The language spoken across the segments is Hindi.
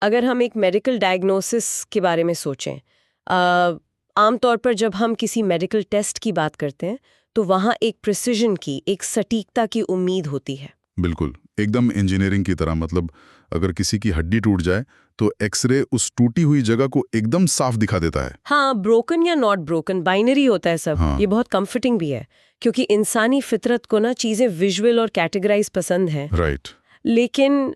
अगर हम एक मेडिकल डायग्नोसिस के बारे में सोचें, आमतौर पर जब हम किसी मेडिकल टेस्ट की बात करते हैं तो वहाँ एक प्रिसिजन की, एक सटीकता की उम्मीद होती है। बिल्कुल, एकदम इंजीनियरिंग की तरह। मतलब अगर किसी की हड्डी टूट जाए तो एक्सरे उस टूटी हुई जगह को एकदम साफ दिखा देता है। हाँ, ब्रोकन या नॉट ब्रोकन बाइनरी होता है सब। हाँ। ये बहुत कंफर्टिंग भी है क्योंकि इंसानी फितरत को ना चीजें विजुअल और कैटेगराइज पसंद है। राइट। लेकिन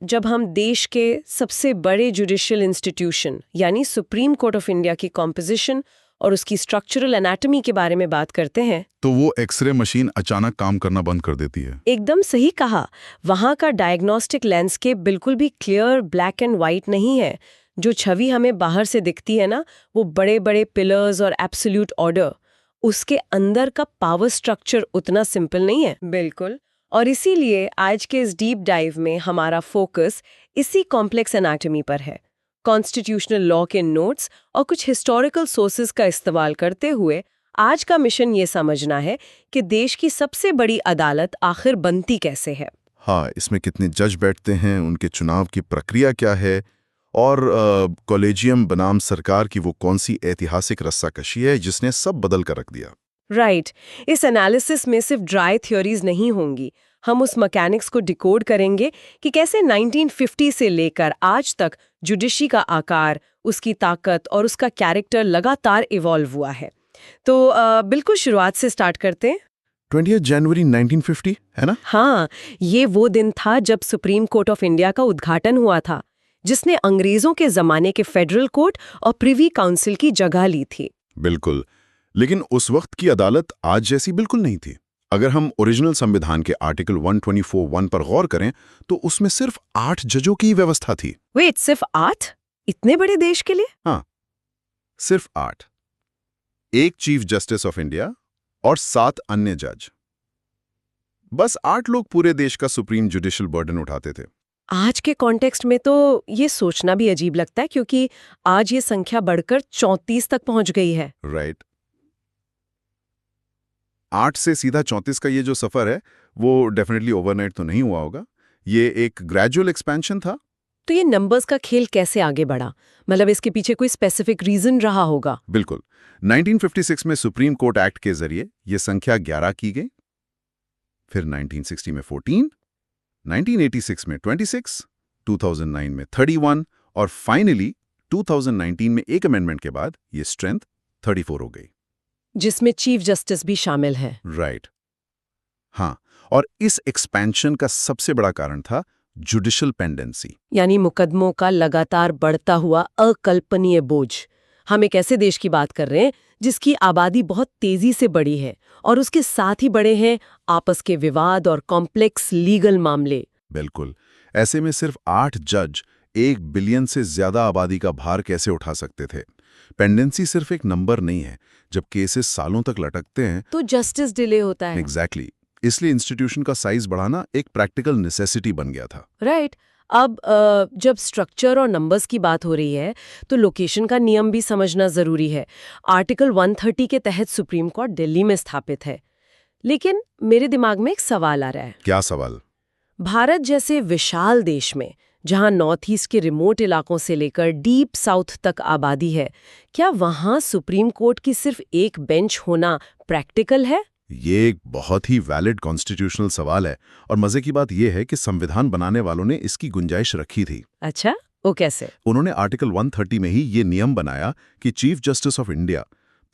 जब हम देश के सबसे बड़े जुडिशियल इंस्टीट्यूशन यानी सुप्रीम कोर्ट ऑफ इंडिया की कॉम्पोजिशन और उसकी स्ट्रक्चरल एनाटॉमी के बारे में बात करते हैं तो वो एक्सरे मशीन अचानक काम करना बंद कर देती है। एकदम सही कहा। वहाँ का डायग्नोस्टिक लैंडस्केप बिल्कुल भी क्लियर ब्लैक एंड वाइट नहीं है। जो छवि हमें बाहर से दिखती है ना, वो बड़े बड़े पिलर्स और एब्सोल्यूट ऑर्डर, उसके अंदर का पावर स्ट्रक्चर उतना सिंपल नहीं है। बिल्कुल। और इसीलिए आज के इस डीप डाइव में हमारा फोकस इसी कॉम्प्लेक्स एनाटॉमी पर है। कॉन्स्टिट्यूशनल लॉ के नोट्स और कुछ हिस्टोरिकल सोर्सेज का इस्तेमाल करते हुए आज का मिशन ये समझना है कि देश की सबसे बड़ी अदालत आखिर बनती कैसे है। हाँ, इसमें कितने जज बैठते हैं, उनके चुनाव की प्रक्रिया क्या है, और कॉलेजियम बनाम सरकार की वो कौन सी ऐतिहासिक रस्साकशी है जिसने सब बदल कर रख दिया। राइट। इस एनालिसिस में सिर्फ ड्राई थ्योरीज नहीं होंगी। हम उस मैकेनिक्स को डिकोड करेंगे कि कैसे 1950 से लेकर आज तक जुडिशरी का आकार, उसकी ताकत और उसका कैरेक्टर लगातार इवॉल्व हुआ है। तो बिल्कुल शुरुआत से स्टार्ट करते हैं। 20 जनवरी 1950 है ना? हाँ, ये वो दिन था जब सुप्रीम कोर्ट ऑफ इंडिया का उद्घाटन हुआ था, जिसने अंग्रेजों के जमाने के फेडरल कोर्ट और प्रिवी काउंसिल की जगह ली थी। बिल्कुल, लेकिन उस वक्त की अदालत आज जैसी बिल्कुल नहीं थी। अगर हम ओरिजिनल संविधान के आर्टिकल 124(1) पर गौर करें तो उसमें सिर्फ 8 जजों की व्यवस्था थी। वेट, सिर्फ 8? इतने बड़े देश के लिए? हाँ, सिर्फ 8। एक चीफ जस्टिस ऑफ इंडिया और 7 अन्य जज। बस 8 लोग पूरे देश का सुप्रीम जुडिशियल बर्डन उठाते थे। आज के कॉन्टेक्स्ट में तो ये सोचना भी अजीब लगता है क्योंकि आज ये संख्या बढ़कर 34 तक पहुंच गई है। राइट। 8 से सीधा 34 का ये जो सफर है वो डेफिनेटली ओवरनाइट तो नहीं हुआ होगा। ये एक ग्रेजुअल एक्सपेंशन था। तो ये नंबर्स का खेल कैसे आगे बढ़ा? मतलब इसके पीछे कोई स्पेसिफिक रीजन रहा होगा? बिल्कुल। 1956 में सुप्रीम कोर्ट एक्ट के जरिए ये संख्या 11 की गई, फिर 1960 में 14, 1986 में 26, 2009 में 31 और फाइनली 2019 में एक अमेंडमेंट के बाद ये स्ट्रेंथ 34 हो गई, जिसमें चीफ जस्टिस भी शामिल है। राइट। हाँ, और इस एक्सपेंशन का सबसे बड़ा कारण था जुडिशियल पेंडेंसी, यानी मुकदमों का लगातार बढ़ता हुआ अकल्पनीय बोझ। हम एक ऐसे देश की बात कर रहे हैं जिसकी आबादी बहुत तेजी से बढ़ी है और उसके साथ ही बड़े हैं आपस के विवाद और कॉम्प्लेक्स लीगल मामले। बिल्कुल। ऐसे में सिर्फ 8 जज 1 बिलियन से ज्यादा आबादी का भार कैसे उठा सकते थे? पेंडेंसी सिर्फ एक नंबर नहीं है। जब केसेस सालों तक लटकते हैं तो जस्टिस डिले होता है। एग्जैक्टली। इसलिए इंस्टीट्यूशन का साइज बढ़ाना एक प्रैक्टिकल नेसेसिटी बन गया था। राइट। अब जब स्ट्रक्चर और नंबर्स की बात हो रही है तो लोकेशन का नियम भी समझना जरूरी है। आर्टिकल 130 के तहत सुप्रीम कोर्ट दिल्ली में स्थापित है। लेकिन मेरे दिमाग में एक सवाल आ रहा है। क्या सवाल? भारत जैसे विशाल देश में जहां नॉर्थ ईस्ट के रिमोट इलाकों से लेकर डीप साउथ तक आबादी है, क्या वहां सुप्रीम कोर्ट की सिर्फ एक बेंच होना प्रैक्टिकल है? ये एक बहुत ही वैलिड कॉन्स्टिट्यूशनल सवाल है और मजे की बात यह है कि संविधान बनाने वालों ने इसकी गुंजाइश रखी थी। अच्छा, वो कैसे? उन्होंने आर्टिकल 130 में ही ये नियम बनाया कि chief justice of India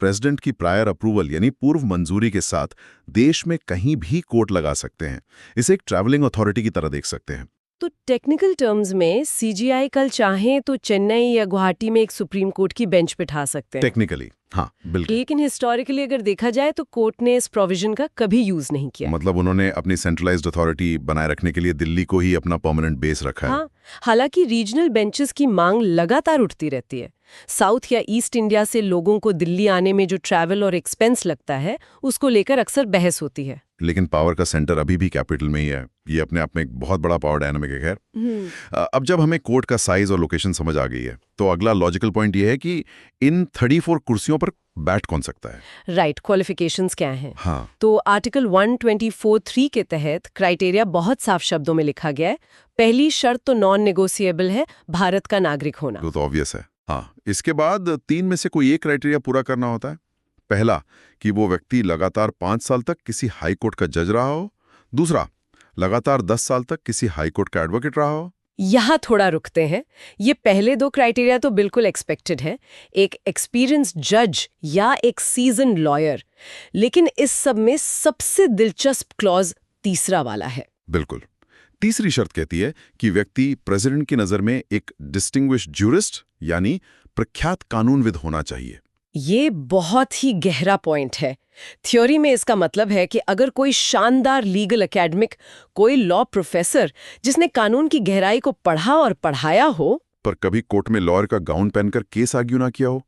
president की प्रायर अप्रूवल यानी पूर्व मंजूरी के साथ देश में कहीं भी कोर्ट लगा सकते हैं। इसे एक ट्रैवलिंग अथॉरिटी की तरह देख सकते हैं। तो टेक्निकल टर्म्स में सीजीआई कल चाहें तो चेन्नई या गुवाहाटी में एक सुप्रीम कोर्ट की बेंच बिठा सकते हैं। टेक्निकली हाँ, बिल्कुल। लेकिन हिस्टोरिकली अगर देखा जाए तो कोर्ट ने इस प्रोविजन का कभी यूज नहीं किया। मतलब उन्होंने अपनी सेंट्रलाइज्ड अथॉरिटी बनाए रखने के लिए दिल्ली को ही अपना परमानेंट बेस रखा है। हाँ, हालांकि रीजनल बेंचेस की मांग लगातार उठती रहती है। साउथ या ईस्ट इंडिया से लोगों को दिल्ली आने में जो ट्रैवल और एक्सपेंस लगता है, उसको लेकर अक्सर बहस होती है। लेकिन पावर का सेंटर अभी भी कैपिटल में ही है। ये अपने आप में एक बहुत बड़ा पावर डायनामिक है। खैर, अब जब हमें कोर्ट का साइज और लोकेशन समझ आ गई है तो अगला लॉजिकल पॉइंट ये है कि इन 34 कुर्सियों पर बैठ कौन सकता है। राइट, क्वालिफिकेशंस क्या हैं? हाँ, तो आर्टिकल 124(3) के तहत क्राइटेरिया बहुत साफ शब्दों में लिखा गया है। पहली शर्त तो नॉन नेगोशिएबल है, भारत का नागरिक होना। वो तो ऑब्वियस है। हाँ, इसके बाद 3 में से कोई एक क्राइटेरिया पूरा करना होता है। पहला, कि वो व्यक्ति लगातार 5 साल तक किसी हाई कोर्ट का जज रहा हो। दूसरा, लगातार 10 साल तक किसी हाई कोर्ट का एडवोकेट रहा हो। यहाँ थोड़ा रुकते हैं। ये पहले 2 क्राइटेरिया तो बिल्कुल एक्सपेक्टेड है, एक एक्सपीरियंस्ड जज या एक सीजन लॉयर। लेकिन इस सब में सबसे दिलचस्प क्लॉज तीसरा वाला है। बिल्कुल। तीसरी शर्त कहती है कि व्यक्ति प्रेसिडेंट की नज़र में एक डिस्टिंग्विश्ड ज्यूरिस्ट यानी प्रख्यात कानूनविद होना चाहिए। ये बहुत ही गहरा पॉइंट है। थ्योरी में इसका मतलब है कि अगर कोई शानदार लीगल एकेडमिक, कोई लॉ प्रोफेसर जिसने कानून की गहराई को पढ़ा और पढ़ाया हो, पर कभी कोर्ट में लॉयर का गाउन पहनकर केस आर्ग्यू ना किया हो,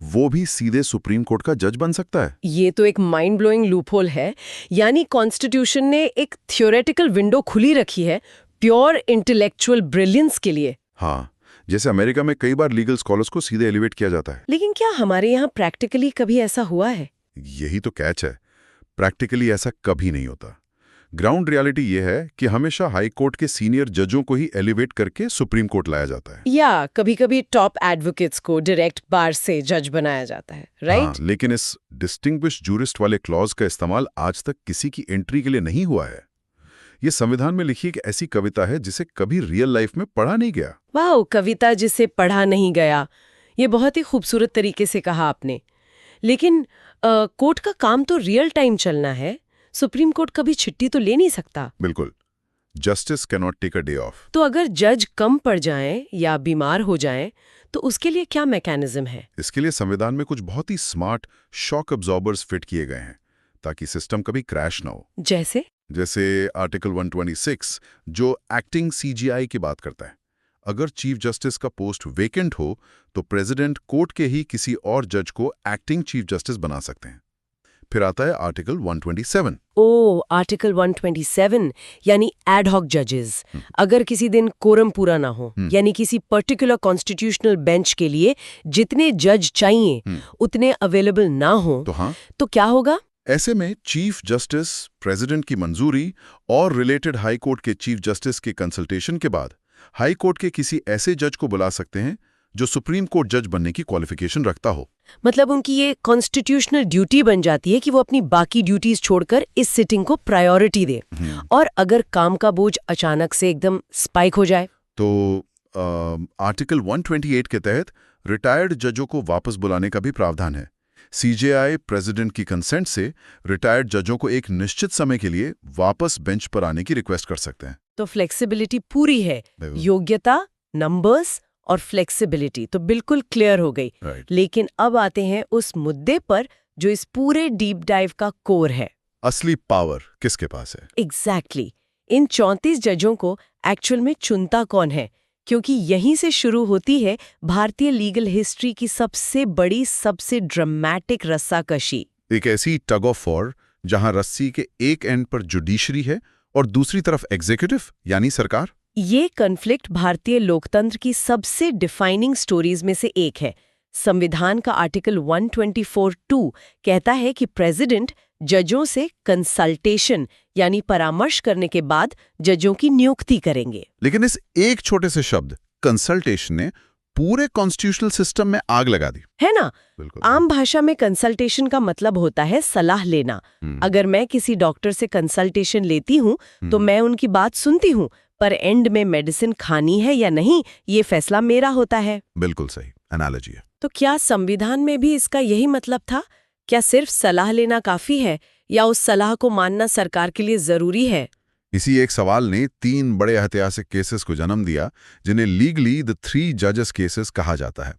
वो भी सीधे सुप्रीम कोर्ट का जज बन सकता है। ये तो एक माइंड ब्लोइंग लूपहोल है। यानी कॉन्स्टिट्यूशन ने एक थ्योरेटिकल विंडो खुली रखी है प्योर इंटेलेक्चुअल ब्रिलियंस के लिए। हाँ, जैसे अमेरिका में कई बार लीगल स्कॉलर्स को सीधे एलिवेट किया जाता है। लेकिन क्या हमारे यहाँ प्रैक्टिकली कभी ऐसा हुआ है? यही तो कैच है, प्रैक्टिकली ऐसा कभी नहीं होता। ग्राउंड रियलिटी ये है कि हमेशा हाई कोर्ट के सीनियर जजों को ही एलिवेट करके सुप्रीम कोर्ट लाया जाता है, या कभी-कभी टॉप एडवोकेट्स को डायरेक्ट बार से जज बनाया जाता है, राइट? हाँ, लेकिन इस डिस्टिंग्विश्ड ज्यूरिस्ट वाले क्लॉज का इस्तेमाल आज तक किसी की एंट्री के लिए नहीं हुआ है। ये संविधान में लिखी एक ऐसी कविता है जिसे कभी रियल लाइफ में पढ़ा नहीं गया। वाह, कविता जिसे पढ़ा नहीं गया, ये बहुत ही खूबसूरत तरीके से कहा आपने। लेकिन कोर्ट का काम तो रियल टाइम चलना है, सुप्रीम कोर्ट कभी छुट्टी तो ले नहीं सकता। बिल्कुल, justice can not take a day off. तो अगर जज कम पड़ जाएं या बीमार हो जाएं, तो उसके लिए क्या मैकेनिज्म है? इसके लिए संविधान में कुछ बहुत ही स्मार्ट शॉक अब्जॉर्बर्स फिट किए गए हैं ताकि सिस्टम कभी क्रैश ना हो। जैसे आर्टिकल 126 जो एक्टिंग सीजीआई की बात करता है। अगर चीफ जस्टिस का पोस्ट वेकेंट हो तो प्रेसिडेंट कोर्ट के ही किसी और जज को एक्टिंग चीफ जस्टिस बना सकते हैं। फिर आता है आर्टिकल 127। आर्टिकल 127 यानी एड हॉक जजेस। अगर किसी दिन कोरम पूरा ना हो, यानी किसी पर्टिकुलर कॉन्स्टिट्यूशनल बेंच के लिए जितने जज चाहिए उतने अवेलेबल ना हो, तो क्या होगा? ऐसे में चीफ जस्टिस प्रेसिडेंट की मंजूरी और रिलेटेड हाई कोर्ट के चीफ जस्टिस के कंसल्टेशन के बाद हाई कोर्ट के किसी ऐसे जज को बुला सकते हैं जो सुप्रीम कोर्ट जज बनने की क्वालिफिकेशन रखता हो। मतलब उनकी ये कॉन्स्टिट्यूशनल ड्यूटी बन जाती है कि वो अपनी बाकी ड्यूटीज छोड़कर इस सिटिंग को प्रायोरिटी दे। और अगर काम का बोझ अचानक से एकदम स्पाइक हो जाए तो आर्टिकल 128 के तहत रिटायर्ड जजों को वापस बुलाने का भी प्रावधान है। सीजेआई प्रेसिडेंट की कंसेंट से रिटायर्ड जजों को एक निश्चित समय के लिए वापस बेंच पर आने की रिक्वेस्ट कर सकते हैं। तो फ्लेक्सिबिलिटी पूरी है। योग्यता, नंबर्स और फ्लेक्सिबिलिटी तो बिल्कुल क्लियर हो गई। लेकिन अब आते हैं उस मुद्दे पर जो इस पूरे डीप डाइव का कोर है। असली पावर किसके पास है? एग्जैक्टली। इन 34 जजों को एक्चुअल में चुनता कौन है? क्योंकि यहीं से शुरू होती है भारतीय लीगल हिस्ट्री की सबसे बड़ी, सबसे ड्रामेटिक रस्साकशी। एक ऐसी टग ऑफ वॉर जहां रस्सी के एक एंड पर जुडिशरी है और दूसरी तरफ एग्जीक्यूटिव यानी सरकार। ये कॉन्फ्लिक्ट भारतीय लोकतंत्र की सबसे डिफाइनिंग स्टोरीज में से एक है। संविधान का आर्टिकल 124(2) कहता है कि प्रेसिडेंट जजों से कंसल्टेशन यानी परामर्श करने के बाद जजों की नियुक्ति करेंगे। लेकिन इस एक छोटे से शब्द कंसल्टेशन ने पूरे कॉन्स्टिट्यूशनल सिस्टम में आग लगा दी, है ना? आम भाषा में कंसल्टेशन का मतलब होता है सलाह लेना। अगर मैं किसी डॉक्टर से कंसल्टेशन लेती हूँ तो मैं उनकी बात सुनती हूँ, पर एंड में मेडिसिन खानी है या नहीं ये फैसला मेरा होता है। बिल्कुल सही एनालॉजी है। तो क्या संविधान में भी इसका यही मतलब था? क्या सिर्फ सलाह लेना काफी है या उस सलाह को मानना सरकार के लिए जरूरी है? इसी एक सवाल ने 3 बड़े ऐतिहासिक केसेस को जन्म दिया जिन्हें लीगली द 3 जजेस केसेस कहा जाता है।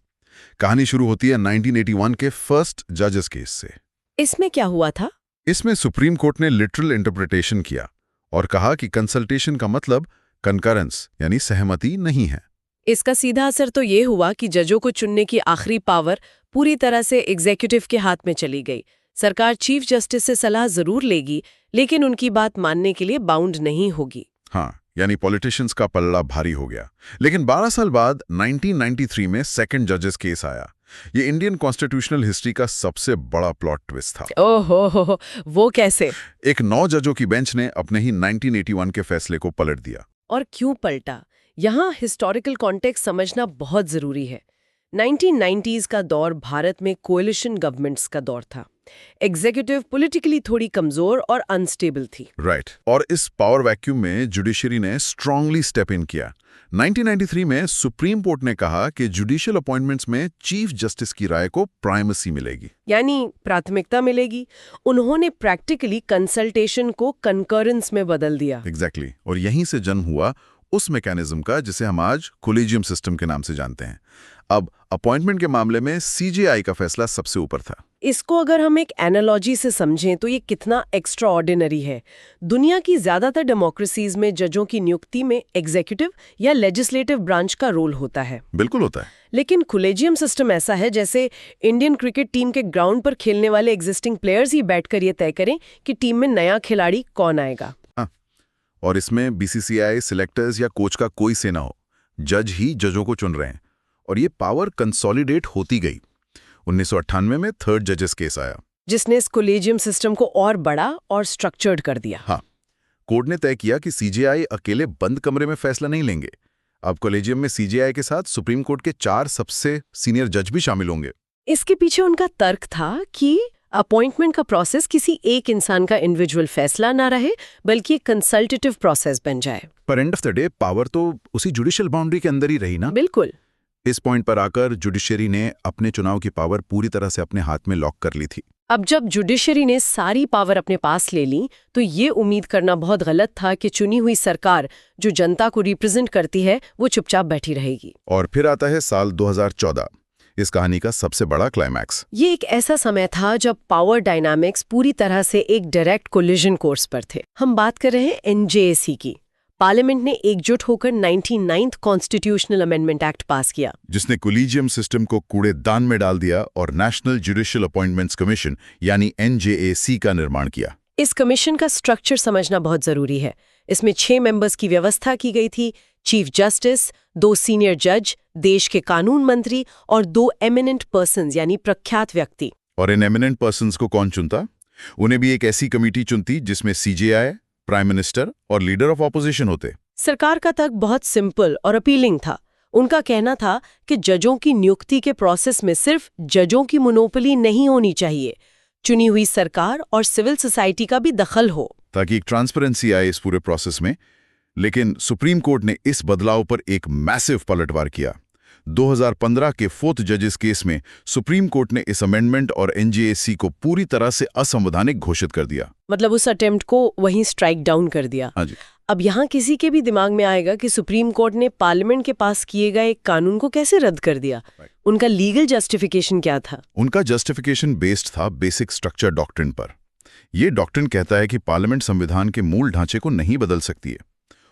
कहानी शुरू होती है 1981 के फर्स्ट जजेस केस से। इसमें क्या हुआ था? इसमें सुप्रीम कोर्ट ने लिटरल इंटरप्रिटेशन किया और कहा कि कंसल्टेशन का मतलब कंकरेंस यानी सहमति नहीं है। इसका सीधा असर तो ये हुआ कि जजों को चुनने की आखिरी पावर पूरी तरह से एग्जीक्यूटिव के हाथ में चली गई। सरकार चीफ जस्टिस से सलाह जरूर लेगी, लेकिन उनकी बात मानने के लिए बाउंड नहीं होगी। हाँ, यानी पॉलिटिशियंस का पल्ला भारी हो गया। लेकिन 12 साल बाद 1993 में सेकंड जजेस केस आया। ये इंडियन कॉन्स्टिट्यूशनल हिस्ट्री का सबसे बड़ा प्लॉट ट्विस्ट था। ओहो, वो कैसे? एक 9 जजों की बेंच ने अपने ही 1981 के फैसले को पलट दिया और क्यों पलटा, यहाँ हिस्टोरिकल कॉन्टेक्स्ट समझना बहुत जरूरी है। 1990s का दौर भारत में कोएलिशन गवर्नमेंट्स का दौर था। एग्जीक्यूटिव पॉलिटिकली थोड़ी कमजोर और अनस्टेबल थी। राइट। और इस पावर वैक्यूम में जुडिशरी ने स्ट्रांगली स्टेप इन किया। 1993 में सुप्रीम कोर्ट ने कहा कि जुडिशियल अपॉइंटमेंट्स में चीफ जस्टिस की राय को प्राइमेसी मिलेगी, यानी प्राथमिकता मिलेगी। उन्होंने प्रैक्टिकली कंसल्टेशन को कंकरेंस में बदल दिया। एग्जैक्टली। और यहीं से जन्म हुआ उस मैकेनिज्म का जिसे हम आज कोलेजियम सिस्टम के नाम से जानते हैं। अब अपॉइंटमेंट के मामले में सीजेआई का फैसला सबसे ऊपर था। इसको अगर हम एक एनालॉजी से समझें तो ये कितना एक्स्ट्रा ऑर्डिनरी है। दुनिया की ज्यादातर डेमोक्रेसीज में जजों की नियुक्ति में एग्जीक्यूटिव या लेजिस्लेटिव ब्रांच का रोल होता है। बिल्कुल होता है। लेकिन कोलेजियम सिस्टम ऐसा है जैसे इंडियन क्रिकेट टीम के ग्राउंड पर खेलने वाले एग्जिस्टिंग प्लेयर्स ही बैठकर ये तय करें कि टीम में नया खिलाड़ी कौन आएगा। और इसमें बीसीसीआई, सिलेक्टर्स या कोच का कोई से ना हो, जज ही जजों को चुन रहे हैं। और ये पावर कंसोलिडेट होती गई। 1998 में थर्ड जजेस केस आया, जिसने इस कोलेजियम सिस्टम को और बड़ा और स्ट्रक्चर्ड कर दिया। हाँ, कोर्ट ने तय किया कि सीजेआई अकेले बंद कमरे में फैसला नहीं लेंगे। अब कोलेजियम में सीजेआई के साथ सुप्रीम कोर्ट के 4 सबसे सीनियर जज भी शामिल होंगे। इसके पीछे उनका तर्क था कि अपॉइंटमेंट का प्रोसेस किसी एक इंसान का इंडिविजुअल फैसला ना रहे, बल्कि एक कंसल्टेटिव प्रोसेस बन जाए। पर end of the day power तो उसी जुडिशियल बाउंड्री के अंदर ही रही ना। बिल्कुल। इस पॉइंट पर आकर जुडिशरी ने अपने चुनाव की पावर पूरी तरह से अपने हाथ में लॉक कर ली थी। अब जब जुडिशरी ने सारी पावर अपने पास ले ली तो ये उम्मीद करना बहुत गलत था कि चुनी हुई सरकार जो जनता को रिप्रेजेंट करती है वो चुपचाप बैठी रहेगी। और फिर आता है साल 2014, इस कहानी का सबसे बड़ा क्लाइमैक्स। ये एक ऐसा समय था जब पावर डायनामिक्स पूरी तरह से एक डायरेक्ट कोलिजन कोर्स पर थे। हम बात कर रहे हैं एनजेएसी की। पार्लियामेंट ने एकजुट होकर 99th कॉन्स्टिट्यूशनल अमेंडमेंट एक्ट पास किया, जिसने कोलिजियम सिस्टम को कूड़ेदान में डाल दिया और नेशनल जुडिशियल अपॉइंटमेंट्स कमीशन यानी एनजेएसी का निर्माण किया। इस कमीशन का स्ट्रक्चर समझना बहुत जरूरी है। इसमें 6 मेंबर्स की व्यवस्था की गई थी। चीफ जस्टिस, 2 सीनियर जज, देश के कानून मंत्री और 2 एमिनेंट पर्सन्स यानी प्रख्यात व्यक्ति। और इन एमिनेंट पर्सन्स को कौन चुनता? उन्हें भी एक ऐसी कमेटी चुनती जिसमें सीजेआई, प्राइम मिनिस्टर और लीडर ऑफ ऑपोजिशन होते। सरकार का तर्क बहुत सिंपल और अपीलिंग था। उनका कहना था कि जजों की नियुक्ति के प्रोसेस में सिर्फ जजों की मोनोपोली नहीं होनी चाहिए, चुनी हुई सरकार और सिविल सोसाइटी का भी दखल हो, ताकि एक ट्रांसपेरेंसी आए इस पूरे प्रोसेस में। लेकिन सुप्रीम कोर्ट ने इस बदलाव पर एक मैसिव पलटवार किया। 2015 के 4th जजेस केस में सुप्रीम कोर्ट ने इस अमेंडमेंट और एनजेएसी को पूरी तरह से असंवैधानिक घोषित कर दिया। मतलब उस अटेम्प्ट को वहीं स्ट्राइक डाउन कर दिया। हाँ जी। अब यहाँ किसी के भी दिमाग में आएगा कि सुप्रीम कोर्ट ने पार्लियामेंट के पास किए गए एक कानून को कैसे रद्द कर दिया। उनका लीगल जस्टिफिकेशन क्या था? उनका जस्टिफिकेशन बेस्ड था बेसिक स्ट्रक्चर डॉक्ट्रिन पर। यह डॉक्ट्रिन कहता है कि पार्लियामेंट संविधान के मूल ढांचे को नहीं बदल सकती है,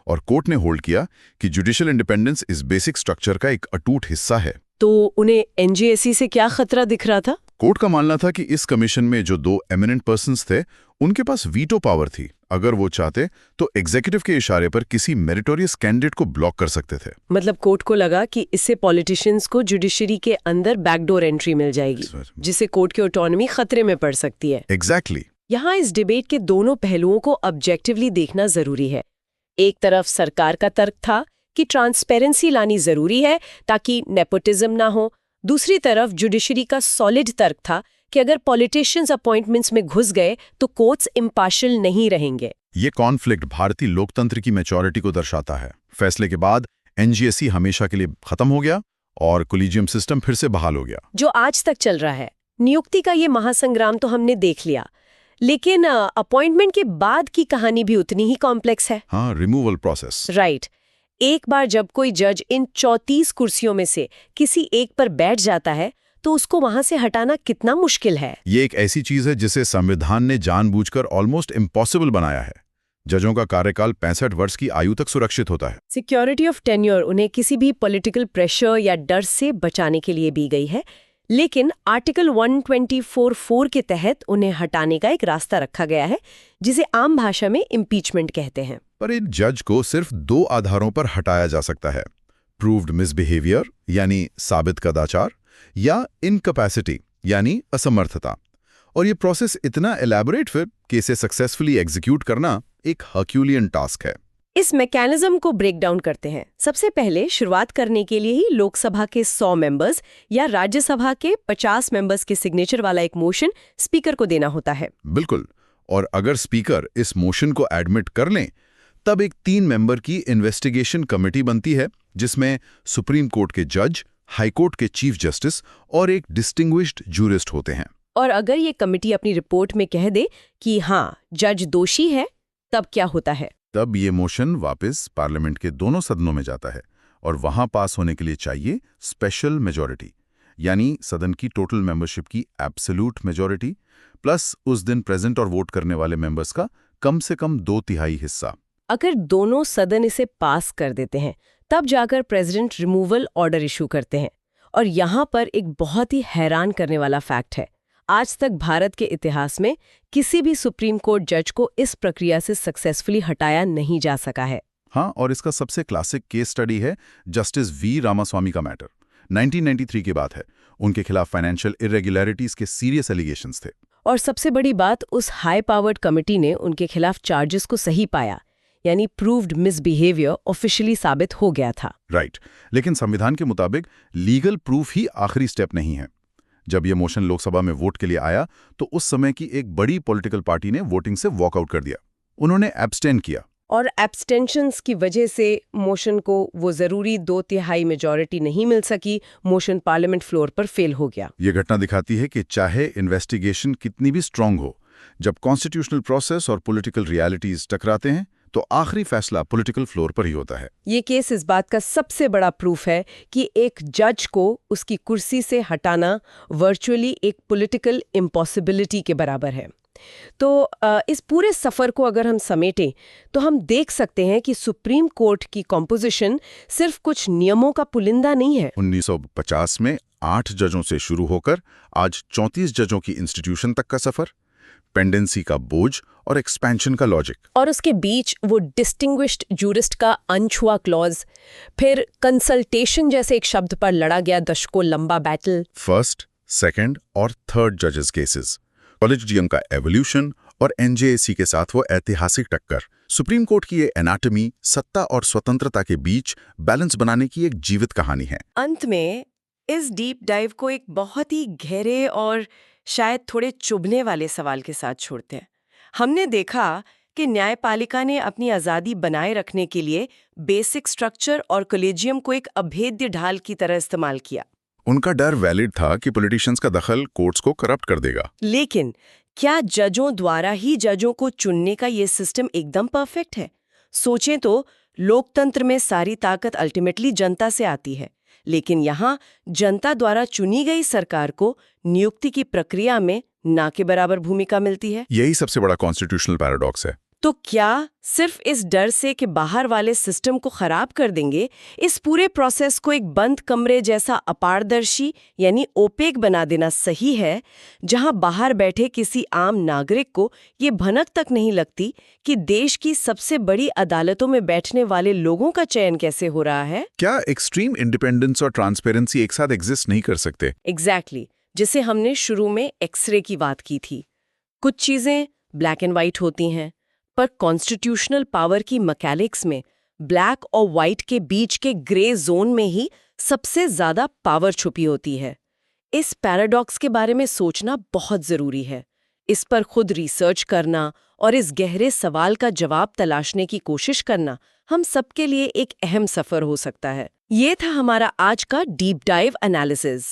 और कोर्ट ने होल्ड किया कि जुडिशियल इंडिपेंडेंस इस बेसिक स्ट्रक्चर का एक अटूट हिस्सा है। तो उन्हें एनजेएसी से क्या खतरा दिख रहा था? कोर्ट का मानना था कि इस कमीशन में जो 2 एमिनेंट पर्सन्स थे, उनके पास वीटो पावर थी। अगर वो चाहते तो एग्जीक्यूटिव के इशारे पर किसी मेरिटोरियस कैंडिडेट को ब्लॉक कर सकते थे। मतलब कोर्ट को लगा कि इससे पॉलिटिशियंस को जुडिशरी के अंदर बैकडोर एंट्री मिल जाएगी, जिससे कोर्ट की ऑटोनॉमी खतरे में पड़ सकती है। एग्जैक्टली। यहाँ इस डिबेट के दोनों पहलुओं को ऑब्जेक्टिवली देखना जरूरी है। एक तरफ सरकार का तर्क था कि ट्रांसपेरेंसी लानी जरूरी है ताकि नेपोटिज्म ना हो। दूसरी तरफ जुडिशरी का सॉलिड तर्क था कि अगर पॉलिटिशियंस अपॉइंटमेंट्स में घुस गए तो कोर्ट्स इम्पार्शियल नहीं रहेंगे। ये कॉन्फ्लिक्ट भारतीय लोकतंत्र की मैच्योरिटी को दर्शाता है। फैसले के बाद एनजेएसी हमेशा के लिए खत्म हो गया और कोलिजियम सिस्टम फिर से बहाल हो गया, जो आज तक चल रहा है। नियुक्ति का ये महासंग्राम तो हमने देख लिया, लेकिन अपॉइंटमेंट के बाद की कहानी भी उतनी ही कॉम्प्लेक्स है। हाँ, रिमूवल प्रोसेस। राइट। एक बार जब कोई जज इन 34 कुर्सियों में से किसी एक पर बैठ जाता है तो उसको वहां से हटाना कितना मुश्किल है। ये एक ऐसी चीज है जिसे संविधान ने जानबूझकर ऑलमोस्ट इम्पॉसिबल बनाया है। जजों का कार्यकाल 65 वर्ष की आयु तक सुरक्षित होता है। सिक्योरिटी ऑफ टेन्योर उन्हें किसी भी पॉलिटिकल प्रेशर या डर से बचाने के लिए दी गई है, लेकिन आर्टिकल 124(4) के तहत उन्हें हटाने का एक रास्ता रखा गया है, जिसे आम भाषा में इम्पीचमेंट कहते हैं। पर एक जज को सिर्फ 2 आधारों पर हटाया जा सकता है: प्रूव्ड मिसबिहेवियर यानी साबित कदाचार, या इनकैपेसिटी यानी असमर्थता। और ये प्रोसेस इतना एलैबोरेट फिर कि इसे सक्सेसफुली एग्जीक्यूट करना एक हर्क्यूलियन टास्क है। इस मैकेनिज्म को ब्रेक डाउन करते हैं। सबसे पहले शुरुआत करने के लिए ही लोकसभा के 100 मेंबर्स या राज्यसभा के 50 मेंबर्स के सिग्नेचर वाला एक मोशन स्पीकर को देना होता है। बिल्कुल। और अगर स्पीकर इस मोशन को एडमिट कर लें, तब एक 3 मेंबर की इन्वेस्टिगेशन कमेटी बनती है, जिसमें सुप्रीम कोर्ट के जज, हाई कोर्ट के चीफ जस्टिस और एक डिस्टिंग्विश्ड जूरिस्ट होते हैं। और अगर ये कमेटी अपनी रिपोर्ट में कह दे कि हाँ, जज दोषी है, तब क्या होता है? तब ये मोशन वापस पार्लियामेंट के दोनों सदनों में जाता है और वहां पास होने के लिए चाहिए स्पेशल मेजॉरिटी, यानी सदन की टोटल मेंबरशिप की एब्सोल्यूट मेजॉरिटी प्लस उस दिन प्रेजेंट और वोट करने वाले मेंबर्स का कम से कम 2/3 हिस्सा। अगर दोनों सदन इसे पास कर देते हैं, तब जाकर प्रेसिडेंट रिमूवल ऑर्डर इशू करते हैं। और यहाँ पर एक बहुत ही हैरान करने वाला फैक्ट है, आज तक भारत के इतिहास में किसी भी सुप्रीम कोर्ट जज को इस प्रक्रिया से सक्सेसफुली हटाया नहीं जा सका है। हाँ, और इसका सबसे क्लासिक केस स्टडी है जस्टिस वी रामास्वामी का मैटर। 1993 की बात है। उनके खिलाफ फाइनेंशियल इरेगुलरिटीज के सीरियस एलिगेशंस थे। और सबसे बड़ी बात, उस हाई पावर्ड कमेटी ने उनके खिलाफ चार्जेस को सही पाया, यानी प्रूव्ड मिसबिहेवियर ऑफिशियली साबित हो गया था। राइट। लेकिन संविधान के मुताबिक लीगल प्रूफ ही आखिरी स्टेप नहीं है। जब यह मोशन लोकसभा में वोट के लिए आया, तो उस समय की एक बड़ी पॉलिटिकल पार्टी ने वोटिंग से वॉकआउट कर दिया। उन्होंने एब्सटेन किया। और एब्सटेंशंस की वजह से मोशन को वो जरूरी 2/3 मेजॉरिटी नहीं मिल सकी, मोशन पार्लियामेंट फ्लोर पर फेल हो गया। ये घटना दिखाती है कि चाहे इन्वेस्टिगेशन कितनी भी स्ट्रांग हो, जब कॉन्स्टिट्यूशनल प्रोसेस और पॉलिटिकल रियलिटीज टकराते हैं, तो आखिरी फैसला पॉलिटिकल फ्लोर पर ही होता है। ये केस इस बात का सबसे बड़ा प्रूफ है कि एक जज को उसकी कुर्सी से हटाना वर्चुअली एक पॉलिटिकल इम्पॉसिबिलिटी के बराबर है। तो इस पूरे सफर को अगर हम समेटें, तो हम देख सकते हैं कि सुप्रीम कोर्ट की कॉम्पोजिशन सिर्फ कुछ नियमों का पुलिंदा नहीं है। 1950 में 8 जजों से शुरू होकर आज 34 जजों की इंस्टीट्यूशन तक का सफर, पेंडेंसी का बोझ और एक्सपेंशन का लॉजिक, और उसके बीच वो डिस्टिंग्विश्ड जूरिस्ट का अनछुआ क्लॉज, फिर कंसल्टेशन जैसे एक शब्द पर लड़ा गया दशकों लंबा बैटल, फर्स्ट, सेकंड और थर्ड जजेस केसेस, कॉलेजियम का एवोल्यूशन और एनजेएसी के साथ वो ऐतिहासिक टक्कर। सुप्रीम कोर्ट की ये एनाटॉमी सत्ता और स्वतंत्रता के बीच बैलेंस बनाने की एक जीवित कहानी है। अंत में इस डीप डाइव को एक बहुत ही गहरे और शायद थोड़े चुभने वाले सवाल के साथ छोड़ते हैं। हमने देखा कि न्यायपालिका ने अपनी आज़ादी बनाए रखने के लिए बेसिक स्ट्रक्चर और कॉलेजियम को एक अभेद्य ढाल की तरह इस्तेमाल किया। उनका डर वैलिड था कि पॉलिटिशियंस का दखल कोर्ट्स को करप्ट कर देगा। लेकिन क्या जजों द्वारा ही जजों को चुनने का ये सिस्टम एकदम परफेक्ट है? सोचें तो, लोकतंत्र में सारी ताकत अल्टीमेटली जनता से आती है, लेकिन यहाँ जनता द्वारा चुनी गई सरकार को नियुक्ति की प्रक्रिया में ना के बराबर भूमिका मिलती है। यही सबसे बड़ा कॉन्स्टिट्यूशनल पैराडॉक्स है। तो क्या सिर्फ इस डर से कि बाहर वाले सिस्टम को खराब कर देंगे, इस पूरे प्रोसेस को एक बंद कमरे जैसा अपारदर्शी यानी ओपेक बना देना सही है, जहां बाहर बैठे किसी आम नागरिक को ये भनक तक नहीं लगती कि देश की सबसे बड़ी अदालतों में बैठने वाले लोगों का चयन कैसे हो रहा है? क्या एक्सट्रीम इंडिपेंडेंस और ट्रांसपेरेंसी एक साथ एग्जिस्ट नहीं कर सकते? एग्जैक्टली, जिसे हमने शुरू में एक्सरे की बात की थी। कुछ चीजें ब्लैक एंड व्हाइट होती हैं, पर कॉन्स्टिट्यूशनल पावर की मैकेनिक्स में ब्लैक और व्हाइट के बीच के ग्रे जोन में ही सबसे ज्यादा पावर छुपी होती है। इस पैराडॉक्स के बारे में सोचना बहुत जरूरी है। इस पर खुद रिसर्च करना और इस गहरे सवाल का जवाब तलाशने की कोशिश करना हम सबके लिए एक अहम सफर हो सकता है। ये था हमारा आज का डीप डाइव एनालिसिस।